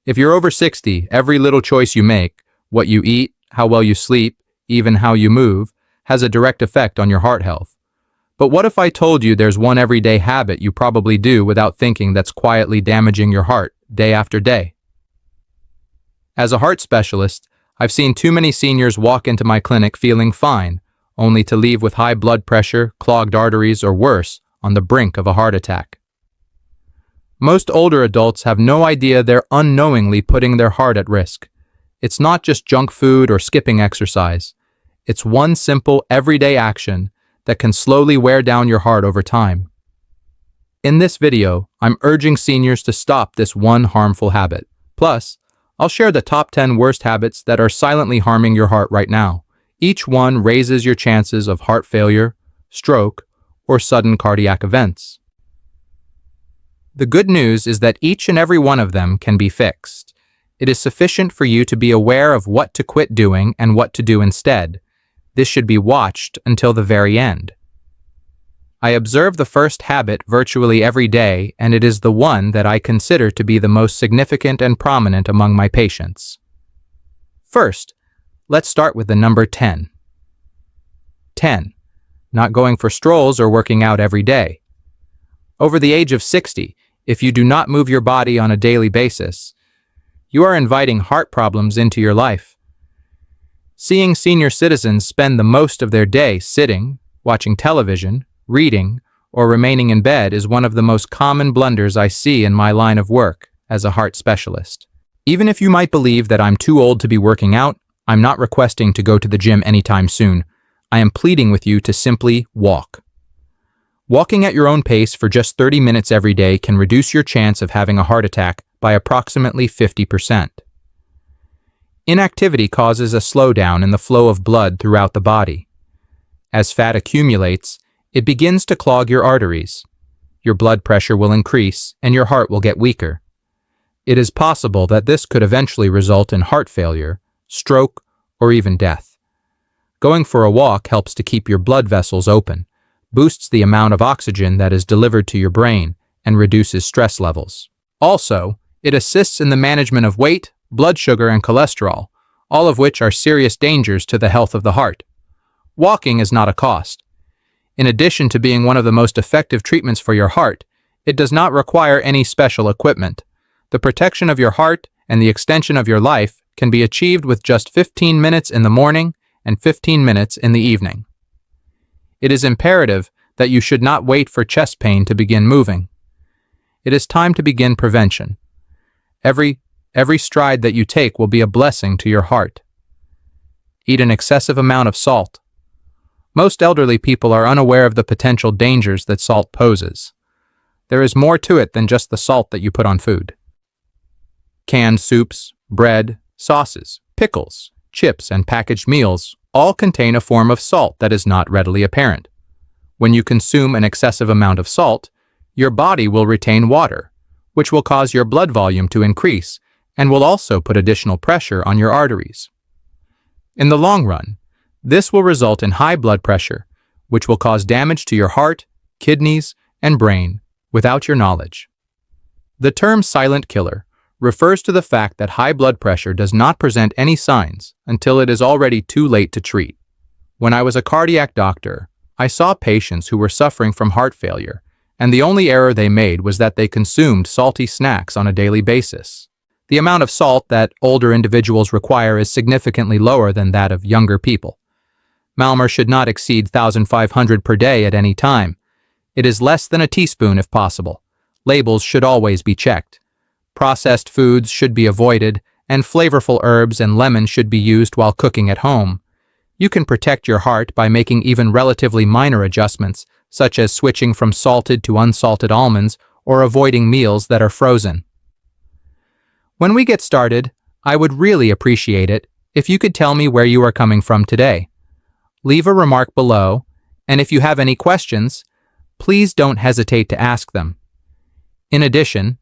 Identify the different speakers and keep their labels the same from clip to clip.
Speaker 1: If you're over 60, every little choice you make, what you eat, how well you sleep, even how you move, has a direct effect on your heart health. But what if I told you there's one everyday habit you probably do without thinking that's quietly damaging your heart day after day? As a heart specialist, I've seen too many seniors walk into my clinic feeling fine, only to leave with high blood pressure, clogged arteries, or worse, on the brink of a heart attack. Most older adults have no idea they're unknowingly putting their heart at risk. It's not just junk food or skipping exercise. It's one simple, everyday action that can slowly wear down your heart over time. In this video, I'm urging seniors to stop this one harmful habit. Plus, I'll share the top 10 worst habits that are silently harming your heart right now. Each one raises your chances of heart failure, stroke, or sudden cardiac events. The good news is that each and every one of them can be fixed. It is sufficient for you to be aware of what to quit doing and what to do instead. This should be watched until the very end. I observe the first habit virtually every day, and it is the one that I consider to be the most significant and prominent among my patients. First, let's start with the number 10. 10. Not going for strolls or working out every day. Over the age of 60, if you do not move your body on a daily basis, you are inviting heart problems into your life. Seeing senior citizens spend the most of their day sitting, watching television, reading, or remaining in bed is one of the most common blunders I see in my line of work as a heart specialist. Even if you might believe that I'm too old to be working out, I'm not requesting to go to the gym anytime soon. I am pleading with you to simply walk. Walking at your own pace for just 30 minutes every day can reduce your chance of having a heart attack by approximately 50%. Inactivity causes a slowdown in the flow of blood throughout the body. As fat accumulates, it begins to clog your arteries. Your blood pressure will increase and your heart will get weaker. It is possible that this could eventually result in heart failure, stroke, or even death. Going for a walk helps to keep your blood vessels open, boosts the amount of oxygen that is delivered to your brain, and reduces stress levels. Also, it assists in the management of weight, blood sugar, and cholesterol, all of which are serious dangers to the health of the heart. Walking is not a cost. In addition to being one of the most effective treatments for your heart, it does not require any special equipment. The protection of your heart and the extension of your life can be achieved with just 15 minutes in the morning and 15 minutes in the evening. It is imperative that you should not wait for chest pain to begin moving. It is time to begin prevention. Every stride that you take will be a blessing to your heart. Eat an excessive amount of salt. Most elderly people are unaware of the potential dangers that salt poses. There is more to it than just the salt that you put on food. Canned soups, bread, sauces, pickles, chips, and packaged meals all contain a form of salt that is not readily apparent. When you consume an excessive amount of salt, your body will retain water, which will cause your blood volume to increase and will also put additional pressure on your arteries. In the long run, this will result in high blood pressure, which will cause damage to your heart, kidneys, and brain without your knowledge. The term silent killer refers to the fact that high blood pressure does not present any signs until it is already too late to treat. When I was a cardiac doctor, I saw patients who were suffering from heart failure, and the only error they made was that they consumed salty snacks on a daily basis. The amount of salt that older individuals require is significantly lower than that of younger people. Malmer should not exceed 1,500 per day at any time. It is less than a teaspoon if possible. Labels should always be checked. Processed foods should be avoided, and flavorful herbs and lemon should be used while cooking at home. You can protect your heart by making even relatively minor adjustments, such as switching from salted to unsalted almonds or avoiding meals that are frozen. When we get started, I would really appreciate it if you could tell me where you are coming from today. Leave a remark below, and if you have any questions, please don't hesitate to ask them. In addition,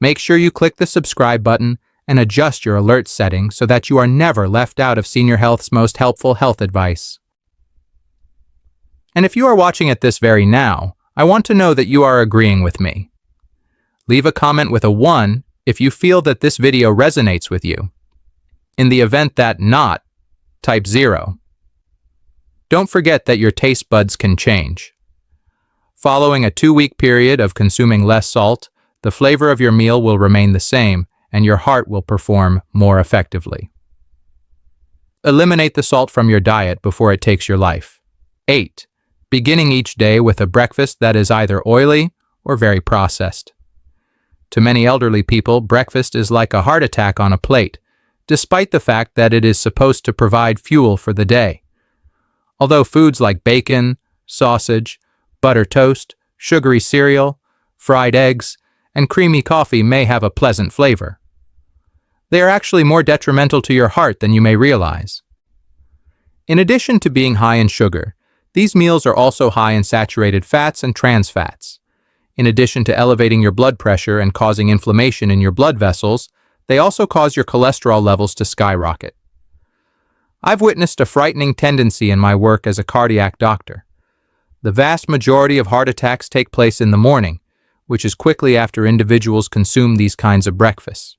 Speaker 1: make sure you click the subscribe button and adjust your alert settings so that you are never left out of SeniorHealth's most helpful health advice. And if you are watching it this very now, I want to know that you are agreeing with me. Leave a comment with a 1 if you feel that this video resonates with you. In the event that not, type 0. Don't forget that your taste buds can change. Following a 2-week period of consuming less salt, the flavor of your meal will remain the same and your heart will perform more effectively. Eliminate the salt from your diet before it takes your life. 8. Beginning each day with a breakfast that is either oily or very processed. To many elderly people, breakfast is like a heart attack on a plate, despite the fact that it is supposed to provide fuel for the day. Although foods like bacon, sausage, butter toast, sugary cereal, fried eggs, and creamy coffee may have a pleasant flavor, they are actually more detrimental to your heart than you may realize. In addition to being high in sugar, these meals are also high in saturated fats and trans fats. In addition to elevating your blood pressure and causing inflammation in your blood vessels, they also cause your cholesterol levels to skyrocket. I've witnessed a frightening tendency in my work as a cardiac doctor. The vast majority of heart attacks take place in the morning, which is quickly after individuals consume these kinds of breakfasts.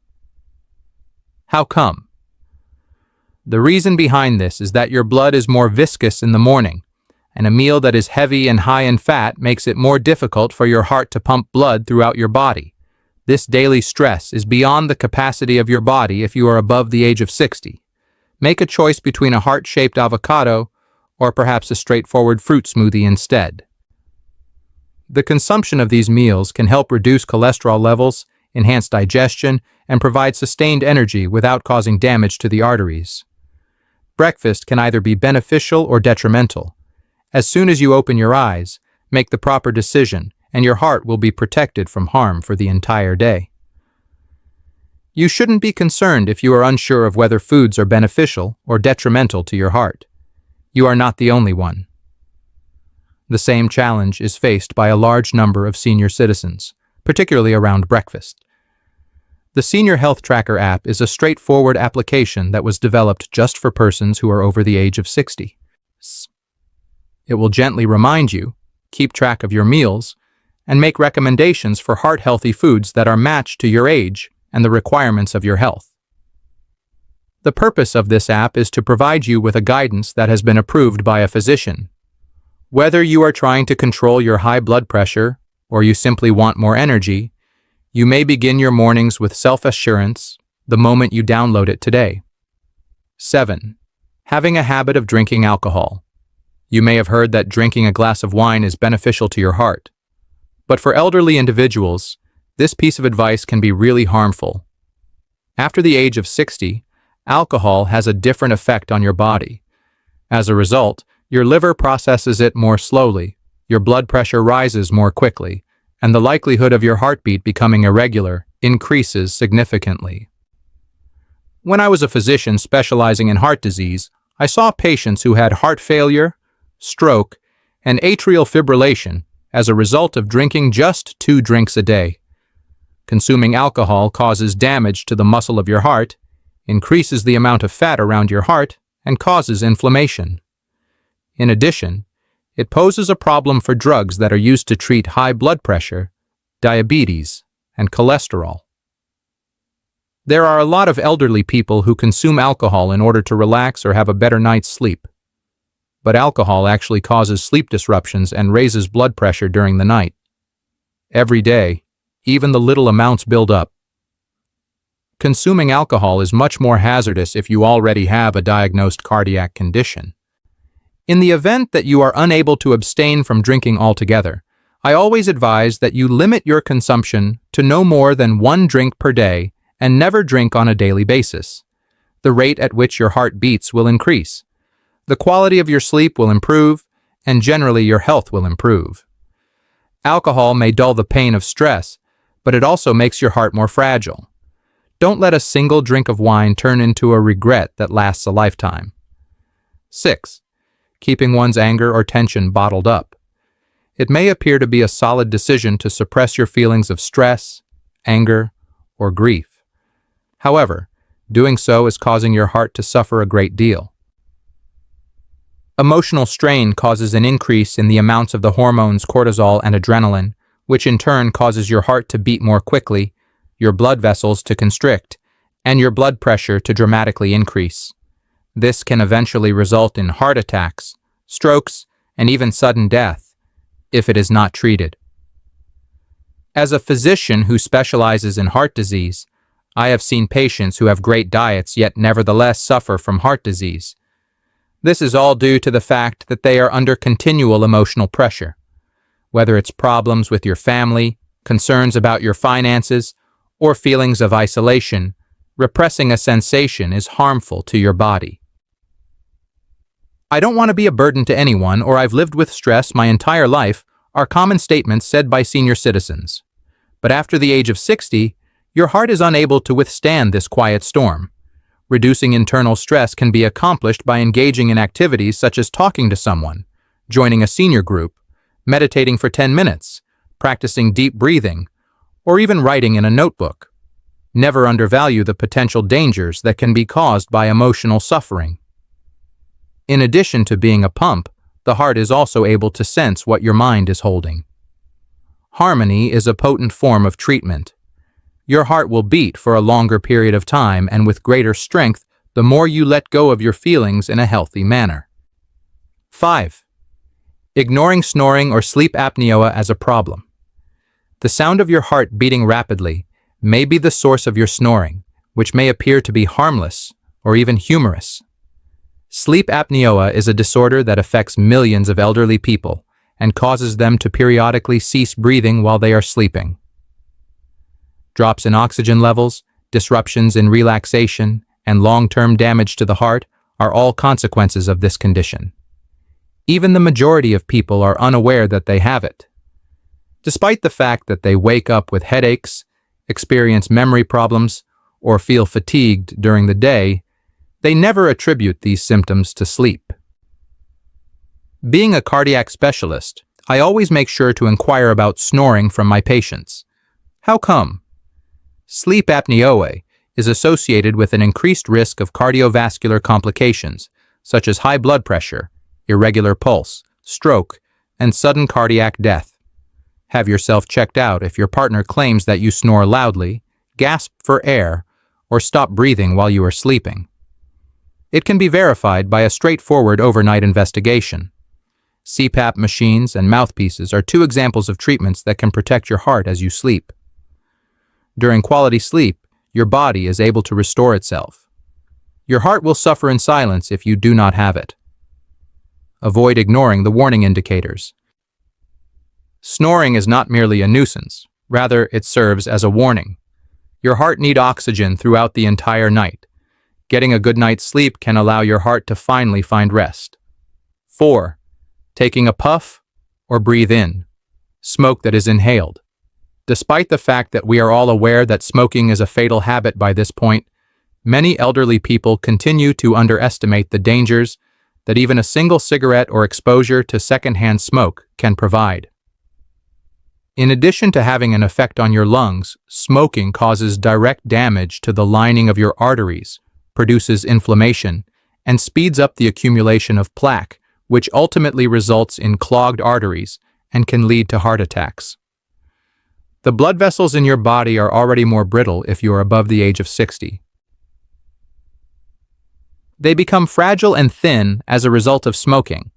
Speaker 1: How come? The reason behind this is that your blood is more viscous in the morning, and a meal that is heavy and high in fat makes it more difficult for your heart to pump blood throughout your body. This daily stress is beyond the capacity of your body if you are above the age of 60. Make a choice between a heart-shaped avocado or perhaps a straightforward fruit smoothie instead. The consumption of these meals can help reduce cholesterol levels, enhance digestion, and provide sustained energy without causing damage to the arteries. Breakfast can either be beneficial or detrimental. As soon as you open your eyes, make the proper decision, and your heart will be protected from harm for the entire day. You shouldn't be concerned if you are unsure of whether foods are beneficial or detrimental to your heart. You are not the only one. The same challenge is faced by a large number of senior citizens, particularly around breakfast. The SeniorHealth Tracker app is a straightforward application that was developed just for persons who are over the age of 60. It will gently remind you, keep track of your meals, and make recommendations for heart-healthy foods that are matched to your age and the requirements of your health. The purpose of this app is to provide you with a guidance that has been approved by a physician. Whether you are trying to control your high blood pressure or you simply want more energy, you may begin your mornings with self-assurance the moment you download it today. 7. Having a habit of drinking alcohol. You may have heard that drinking a glass of wine is beneficial to your heart. But for elderly individuals, this piece of advice can be really harmful. After the age of 60, alcohol has a different effect on your body. As a result, your liver processes it more slowly, your blood pressure rises more quickly, and the likelihood of your heartbeat becoming irregular increases significantly. When I was a physician specializing in heart disease, I saw patients who had heart failure, stroke, and atrial fibrillation as a result of drinking just 2 drinks a day. Consuming alcohol causes damage to the muscle of your heart, increases the amount of fat around your heart, and causes inflammation. In addition, it poses a problem for drugs that are used to treat high blood pressure, diabetes, and cholesterol. There are a lot of elderly people who consume alcohol in order to relax or have a better night's sleep. But alcohol actually causes sleep disruptions and raises blood pressure during the night. Every day, even the little amounts build up. Consuming alcohol is much more hazardous if you already have a diagnosed cardiac condition. In the event that you are unable to abstain from drinking altogether, I always advise that you limit your consumption to no more than 1 drink per day and never drink on a daily basis. The rate at which your heart beats will increase. The quality of your sleep will improve, and generally your health will improve. Alcohol may dull the pain of stress, but it also makes your heart more fragile. Don't let a single drink of wine turn into a regret that lasts a lifetime. 6. Keeping one's anger or tension bottled up. It may appear to be a solid decision to suppress your feelings of stress, anger, or grief. However, doing so is causing your heart to suffer a great deal. Emotional strain causes an increase in the amounts of the hormones cortisol and adrenaline, which in turn causes your heart to beat more quickly, your blood vessels to constrict, and your blood pressure to dramatically increase. This can eventually result in heart attacks, strokes, and even sudden death if it is not treated. As a physician who specializes in heart disease, I have seen patients who have great diets yet nevertheless suffer from heart disease. This is all due to the fact that they are under continual emotional pressure. Whether it's problems with your family, concerns about your finances, or feelings of isolation, repressing a sensation is harmful to your body. "I don't want to be a burden to anyone," or "I've lived with stress my entire life," are common statements said by senior citizens. But after the age of 60, your heart is unable to withstand this quiet storm. Reducing internal stress can be accomplished by engaging in activities such as talking to someone, joining a senior group, meditating for 10 minutes, practicing deep breathing, or even writing in a notebook. Never undervalue the potential dangers that can be caused by emotional suffering. In addition to being a pump, the heart is also able to sense what your mind is holding. Harmony is a potent form of treatment. Your heart will beat for a longer period of time and with greater strength the more you let go of your feelings in a healthy manner. 5. Ignoring snoring or sleep apnea as a problem. The sound of your heart beating rapidly may be the source of your snoring, which may appear to be harmless or even humorous. Sleep apnea is a disorder that affects millions of elderly people and causes them to periodically cease breathing while they are sleeping. Drops in oxygen levels, disruptions in relaxation, and long-term damage to the heart are all consequences of this condition. Even the majority of people are unaware that they have it. Despite the fact that they wake up with headaches, experience memory problems, or feel fatigued during the day, they never attribute these symptoms to sleep. Being a cardiac specialist, I always make sure to inquire about snoring from my patients. How come? Sleep apnea is associated with an increased risk of cardiovascular complications, such as high blood pressure, irregular pulse, stroke, and sudden cardiac death. Have yourself checked out if your partner claims that you snore loudly, gasp for air, or stop breathing while you are sleeping. It can be verified by a straightforward overnight investigation. CPAP machines and mouthpieces are 2 examples of treatments that can protect your heart as you sleep. During quality sleep, your body is able to restore itself. Your heart will suffer in silence if you do not have it. Avoid ignoring the warning indicators. Snoring is not merely a nuisance, rather it serves as a warning. Your heart needs oxygen throughout the entire night. Getting a good night's sleep can allow your heart to finally find rest. 4. Taking a puff or breathe in. Smoke that is inhaled. Despite the fact that we are all aware that smoking is a fatal habit by this point, many elderly people continue to underestimate the dangers that even a single cigarette or exposure to secondhand smoke can provide. In addition to having an effect on your lungs, smoking causes direct damage to the lining of your arteries, produces inflammation, and speeds up the accumulation of plaque, which ultimately results in clogged arteries and can lead to heart attacks. The blood vessels in your body are already more brittle if you are above the age of 60. They become fragile and thin as a result of smoking.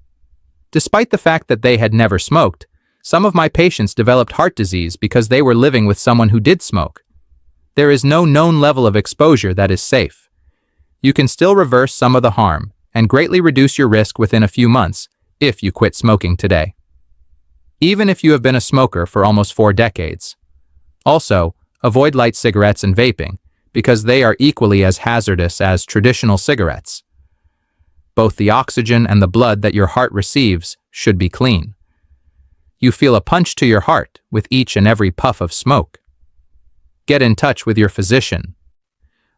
Speaker 1: Despite the fact that they had never smoked, some of my patients developed heart disease because they were living with someone who did smoke. There is no known level of exposure that is safe. You can still reverse some of the harm and greatly reduce your risk within a few months if you quit smoking today, even if you have been a smoker for almost 4 decades. Also, avoid light cigarettes and vaping, because they are equally as hazardous as traditional cigarettes. Both the oxygen and the blood that your heart receives should be clean. You feel a punch to your heart with each and every puff of smoke. Get in touch with your physician.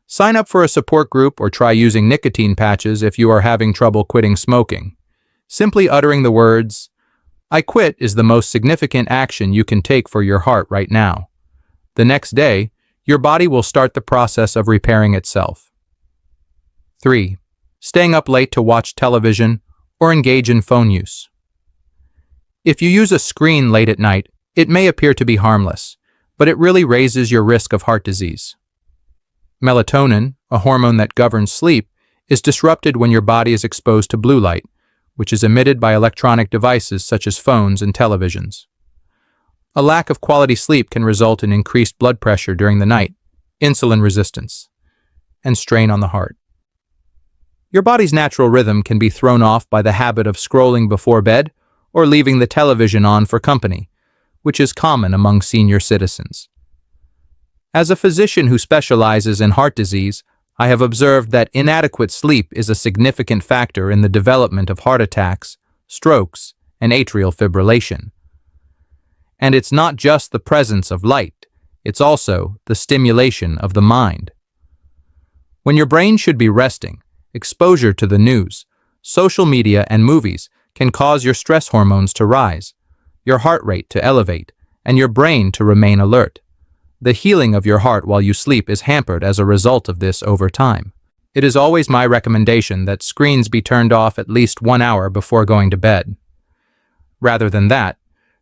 Speaker 1: Sign up for a support group or try using nicotine patches if you are having trouble quitting smoking. Simply uttering the words, "I quit," is the most significant action you can take for your heart right now. The next day, your body will start the process of repairing itself. 3. Staying up late to watch television or engage in phone use. If you use a screen late at night, it may appear to be harmless, but it really raises your risk of heart disease. Melatonin, a hormone that governs sleep, is disrupted when your body is exposed to blue light, which is emitted by electronic devices such as phones and televisions. A lack of quality sleep can result in increased blood pressure during the night, insulin resistance, and strain on the heart. Your body's natural rhythm can be thrown off by the habit of scrolling before bed or leaving the television on for company, which is common among senior citizens. As a physician who specializes in heart disease, I have observed that inadequate sleep is a significant factor in the development of heart attacks, strokes, and atrial fibrillation. And it's not just the presence of light, it's also the stimulation of the mind. When your brain should be resting, exposure to the news, social media, and movies can cause your stress hormones to rise, your heart rate to elevate, and your brain to remain alert. The healing of your heart while you sleep is hampered as a result of this over time. It is always my recommendation that screens be turned off at least 1 hour before going to bed. Rather than that,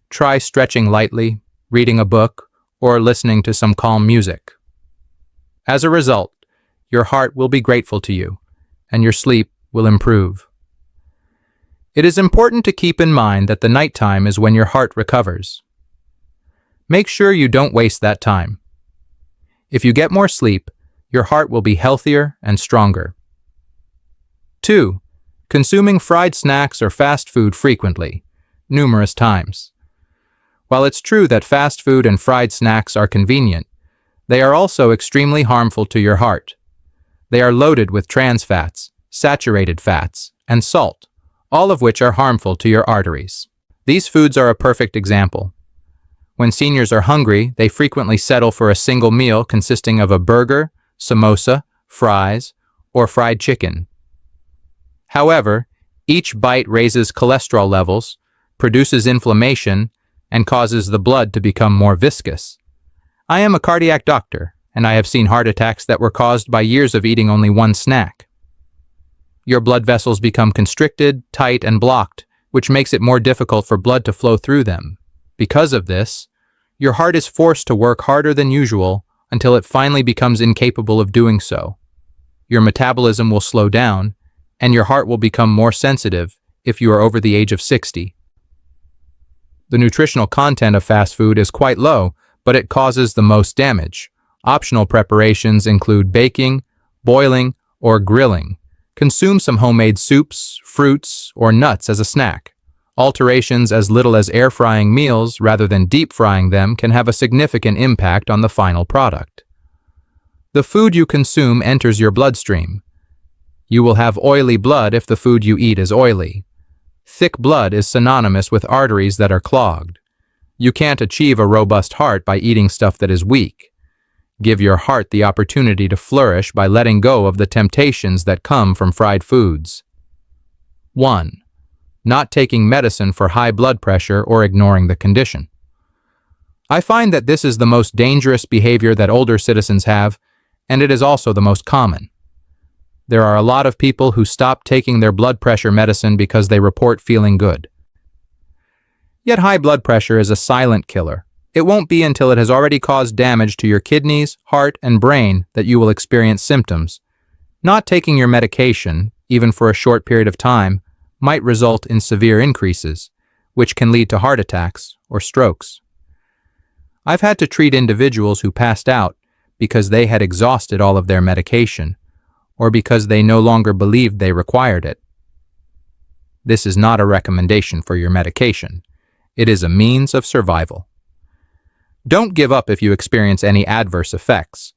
Speaker 1: try stretching lightly, reading a book, or listening to some calm music. As a result, your heart will be grateful to you, and your sleep will improve. It is important to keep in mind that the nighttime is when your heart recovers. Make sure you don't waste that time. If you get more sleep, your heart will be healthier and stronger. 2. Consuming fried snacks or fast food frequently, numerous times. While it's true that fast food and fried snacks are convenient, they are also extremely harmful to your heart. They are loaded with trans fats, saturated fats, and salt, all of which are harmful to your arteries. These foods are a perfect example. When seniors are hungry, they frequently settle for a single meal consisting of a burger, samosa, fries, or fried chicken. However, each bite raises cholesterol levels, produces inflammation, and causes the blood to become more viscous. I am a cardiac doctor, and I have seen heart attacks that were caused by years of eating only one snack. Your blood vessels become constricted, tight, and blocked, which makes it more difficult for blood to flow through them. Because of this, your heart is forced to work harder than usual until it finally becomes incapable of doing so. Your metabolism will slow down, and your heart will become more sensitive if you are over the age of 60. The nutritional content of fast food is quite low, but it causes the most damage. Optional preparations include baking, boiling, or grilling. Consume some homemade soups, fruits, or nuts as a snack. Alterations as little as air frying meals rather than deep frying them can have a significant impact on the final product. The food you consume enters your bloodstream. You will have oily blood if the food you eat is oily. Thick blood is synonymous with arteries that are clogged. You can't achieve a robust heart by eating stuff that is weak. Give your heart the opportunity to flourish by letting go of the temptations that come from fried foods. 1. Not taking medicine for high blood pressure or ignoring the condition. I find that this is the most dangerous behavior that older citizens have, and it is also the most common. There are a lot of people who stop taking their blood pressure medicine because they report feeling good. Yet high blood pressure is a silent killer. It won't be until it has already caused damage to your kidneys, heart, and brain that you will experience symptoms. Not taking your medication, even for a short period of time, might result in severe increases, which can lead to heart attacks or strokes. I've had to treat individuals who passed out because they had exhausted all of their medication, or because they no longer believed they required it. This is not a recommendation for your medication. It is a means of survival. Don't give up if you experience any adverse effects.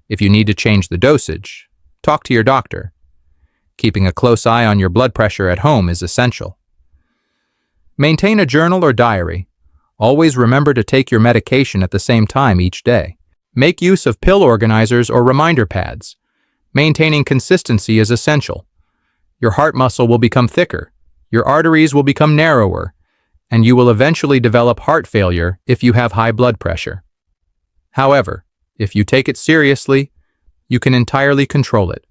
Speaker 1: If you need to change the dosage, talk to your doctor. Keeping a close eye on your blood pressure at home is essential. Maintain a journal or diary. Always remember to take your medication at the same time each day. Make use of pill organizers or reminder pads. Maintaining consistency is essential. Your heart muscle will become thicker, your arteries will become narrower, and you will eventually develop heart failure if you have high blood pressure. However, if you take it seriously, you can entirely control it.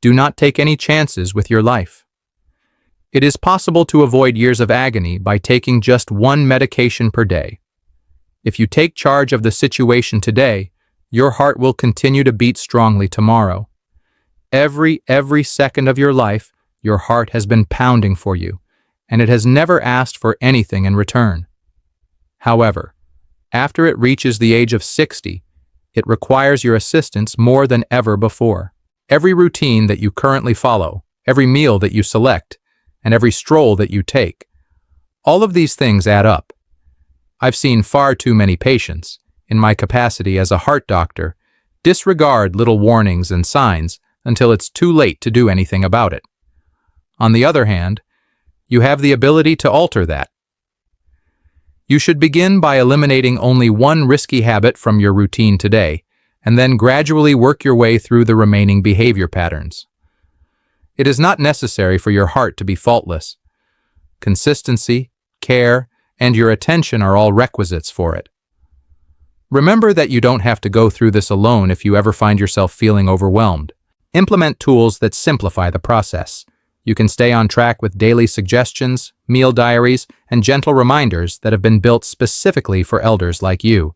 Speaker 1: Do not take any chances with your life. It is possible to avoid years of agony by taking just one medication per day. If you take charge of the situation today, your heart will continue to beat strongly tomorrow. Every second of your life, your heart has been pounding for you, and it has never asked for anything in return. However, after it reaches the age of 60, it requires your assistance more than ever before. Every routine that you currently follow, every meal that you select, and every stroll that you take, all of these things add up. I've seen far too many patients, in my capacity as a heart doctor, disregard little warnings and signs until it's too late to do anything about it. On the other hand, you have the ability to alter that. You should begin by eliminating only one risky habit from your routine today, and then gradually work your way through the remaining behavior patterns. It is not necessary for your heart to be faultless. Consistency, care, and your attention are all requisites for it. Remember that you don't have to go through this alone if you ever find yourself feeling overwhelmed. Implement tools that simplify the process. You can stay on track with daily suggestions, meal diaries, and gentle reminders that have been built specifically for elders like you.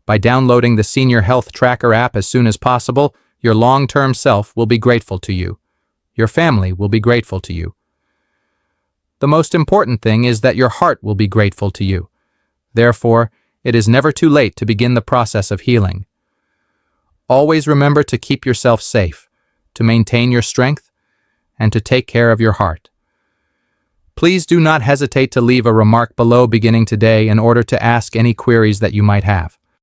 Speaker 1: By downloading the SeniorHealth Tracker app as soon as possible, your long-term self will be grateful to you. Your family will be grateful to you. The most important thing is that your heart will be grateful to you. Therefore, it is never too late to begin the process of healing. Always remember to keep yourself safe, to maintain your strength, and to take care of your heart. Please do not hesitate to leave a remark below beginning today in order to ask any queries that you might have.